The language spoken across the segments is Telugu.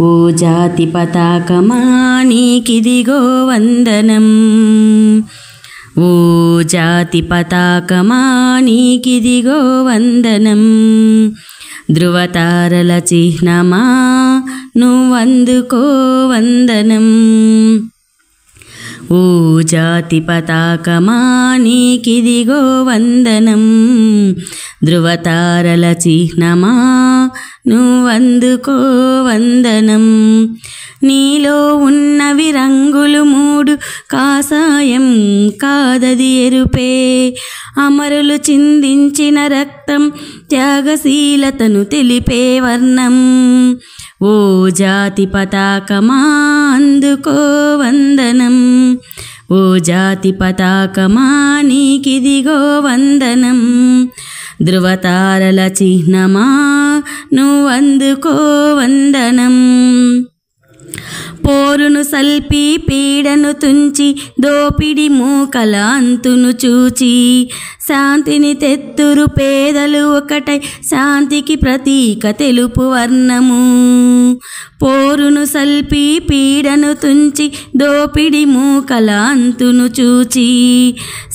ఓ జాతి పతాకమా నీకిదిగో వందనం, ఓ జాతి పతాకమా నీకిదిగో వందనం, ధృవతారల చిహ్నమా నువ్వందుకో వందనం, ఓ జాతి పతాకమా నీకిదిగో వందనం, ధృవతారల చిహ్నమా నువ్వందుకో వందనం, నీలో ఉన్నవి రంగులు మూడు, కాషాయం కాదది ఎరుపే, అమరులు చిందించిన రక్తం త్యాగశీలతను తెలిపే వర్ణం, ఓ జాతి పతాకమా అందుకో వందనం, ఓ జాతి పతాకమా నీకిదిగో వందనం, ధృవతారల చిహ్నమా నువ్వందుకో వందనం, పోరును సల్పి పీడను తుంచి దోపిడి మూకల అంతును చూచి, శాంతిని తెత్తురు పేదలు ఒకటై శాంతికి ప్రతీక తెలుపు వర్ణము, పోరును సల్పి పీడను తుంచి దోపిడి మూకల అంతును చూచి,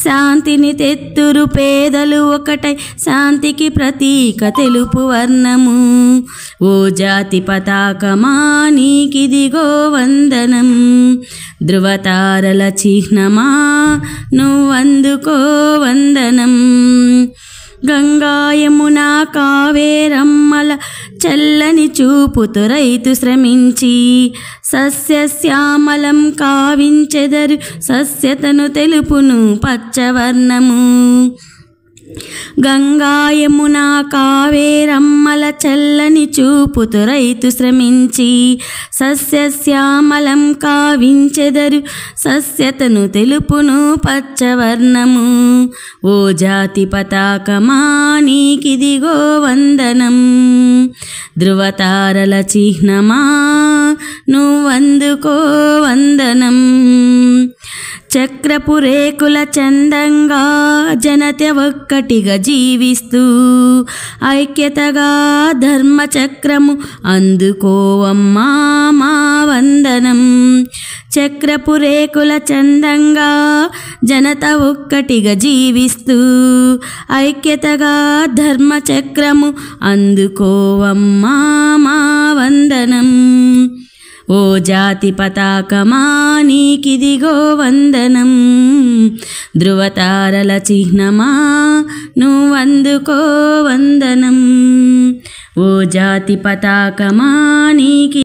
శాంతిని తెత్తురు పేదలు ఒకటై శాంతికి ప్రతీక తెలుపు వర్ణము, ఓ జాతి పతాకమా నీకిదిగో వందనం, ధృవతారల చిహ్నమా నువ్వందుకో వందనం, గంగా యమునా కావేరమ్మల చల్లని చూపుతో రైతు శ్రమించి, సస్యశ్యామలం కావించెదరు సస్యతను తెలుపును పచ్చవర్ణము, గంగా యమునా కావేరమ్మల చల్లని చూపుతో రైతు శ్రమించి, సస్యశ్యామలం కావించెదరు సస్యతను తెలుపును పచ్చవర్ణము, ఓ జాతి పతాకమా నీకిదిగో వందనం, ధృవతారల చిహ్నమా నువ్వందుకో వందనం, చక్రపు రేకుల చందంగా జనత ఒక్కటిగా జీవిస్తూ, ఐక్యతగా ధర్మచక్రము అందుకోవమ్మా మా వందనం, చక్రపు రేకుల చందంగా జనత ఒక్కటిగా జీవిస్తూ, ఐక్యతగా ధర్మచక్రము అందుకోవమ్మా మా వందనం, ఓ జాతి పతాకమా నీకిదిగో వందనం, ధృవతారల చిహ్నమా నువ్వందుకో వందనం, ఓ జాతి పతాకమా నీకి